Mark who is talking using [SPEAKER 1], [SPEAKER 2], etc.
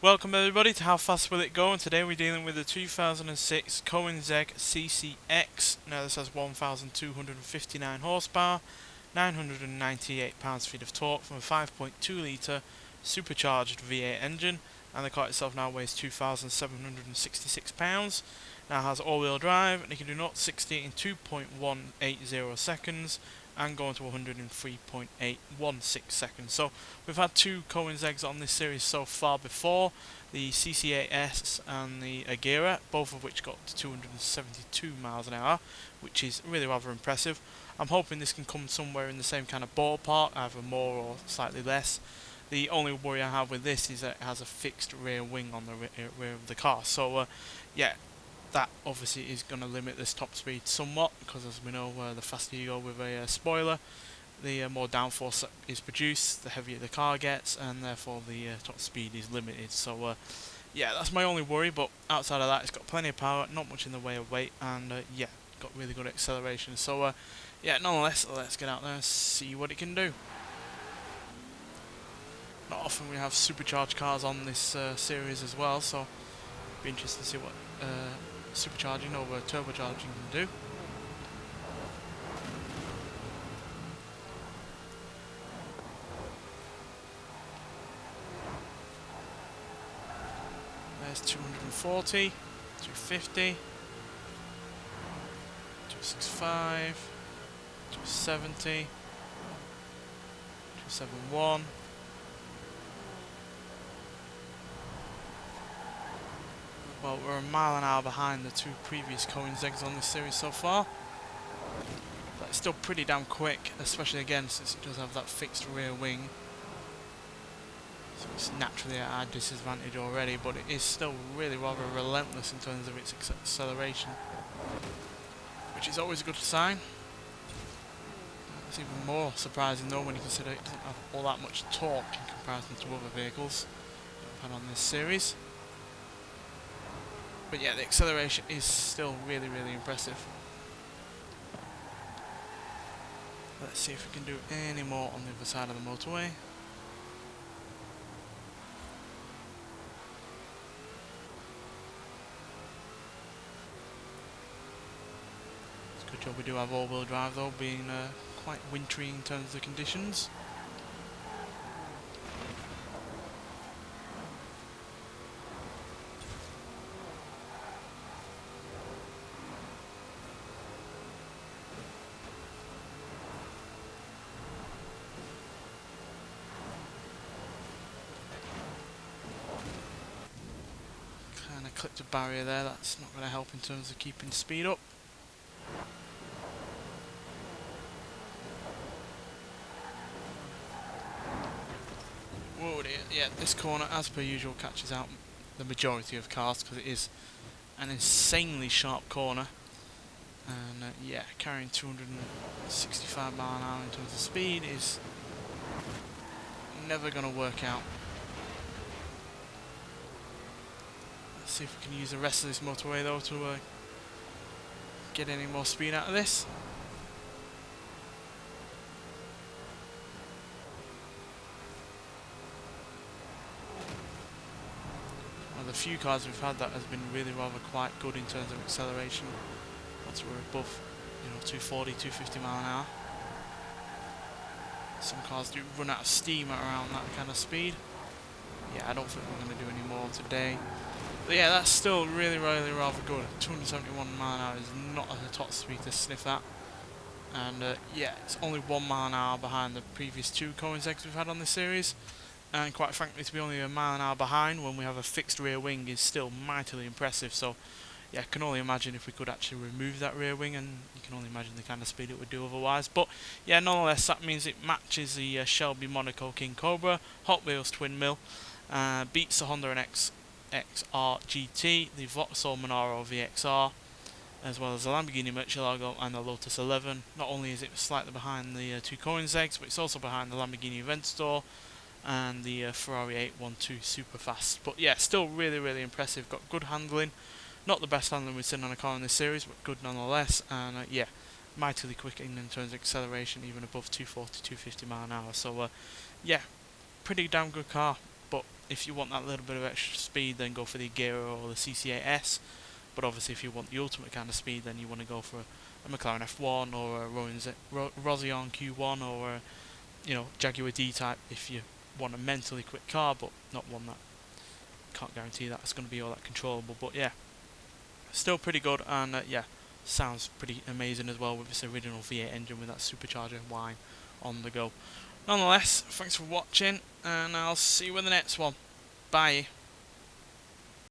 [SPEAKER 1] Welcome everybody to How Fast Will It Go, and today we're dealing with the 2006 Koenigsegg CCX. Now this has 1,259 horsepower, 998 pounds-feet of torque from a 5.2 litre supercharged V8 engine, and the car itself now weighs 2,766 pounds. Now it has all-wheel drive, and it can do 0 to 60 in 2.180 seconds, and going to 103.816 seconds. So we've had two Koenigsegg's on this series so far before, the CC8S and the Agera, both of which got to 272 miles an hour, which is really rather impressive. I'm hoping this can come somewhere in the same kind of ballpark, either more or slightly less. The only worry I have with this is that it has a fixed rear wing on the rear of the car, so yeah, that obviously is going to limit this top speed somewhat, because as we know, the faster you go with a spoiler, the more downforce that is produced, the heavier the car gets, and therefore the top speed is limited. So yeah, that's my only worry, but outside of that, it's got plenty of power, not much in the way of weight, and yeah, got really good acceleration. So yeah, nonetheless, let's get out there and see what it can do. Not often we have supercharged cars on this series as well, so it'll be interesting to see what supercharging over turbocharging can do. There's 240, 250, 265, 270, 271. Well, we're a mile an hour behind the two previous Koenigseggs on this series so far. But it's still pretty damn quick, especially again since it does have that fixed rear wing. So it's naturally at our disadvantage already, but it is still really rather relentless in terms of its acceleration, which is always a good sign. It's even more surprising though when you consider it doesn't have all that much torque in comparison to other vehicles that I've had on this series. But yeah, the acceleration is still really impressive. Let's see if we can do any more on the other side of the motorway. It's a good job we do have all-wheel drive though, being quite wintry in terms of the conditions. Clipped a barrier there, that's not going to help in terms of keeping speed up. Whoa dear, yeah, this corner as per usual catches out the majority of cars because it is an insanely sharp corner. And yeah, carrying 265 mile an hour in terms of speed is never going to work out. See if we can use the rest of this motorway though to get any more speed out of this. One of the few cars we've had that has been really rather quite good in terms of acceleration. Once we're above, 240, 250 mile an hour. Some cars do run out of steam at around that kind of speed. Yeah, I don't think we're going to do any more today. But yeah, that's still really rather good. 271 mile an hour is not at the top speed to sniff that. And yeah, it's only 1 mile an hour behind the previous two Koenigseggs we've had on this series. And quite frankly, to be only 1 mile an hour behind when we have a fixed rear wing is still mightily impressive. So yeah, I can only imagine if we could actually remove that rear wing, and you can only imagine the kind of speed it would do otherwise. But yeah, nonetheless, that means it matches the Shelby Monaco King Cobra Hot Wheels twin mill, beats the Honda XR GT, the Vauxhall Monaro VXR, as well as the Lamborghini Murcielago and the Lotus 11. Not only is it slightly behind the two Koenigseggs, but it's also behind the Lamborghini Aventador and the Ferrari 812 Superfast. But yeah, still really impressive. Got good handling. Not the best handling we've seen on a car in this series, but good nonetheless. And yeah, mightily quick in terms of acceleration, even above 240, 250 mile an hour. So yeah, pretty damn good car. But If you want that little bit of extra speed, then go for the Agera or the CC8S. But obviously, if you want the ultimate kind of speed, then you want to go for a McLaren F1 or a Rossion Q1 or a, Jaguar D-Type if you want a mentally quick car, but not one that can't guarantee that it's going to be all that controllable. But yeah, still pretty good, and yeah, sounds pretty amazing as well with this original V8 engine with that supercharger whine on the go. Nonetheless, thanks for watching, and I'll see you in the next one. Bye.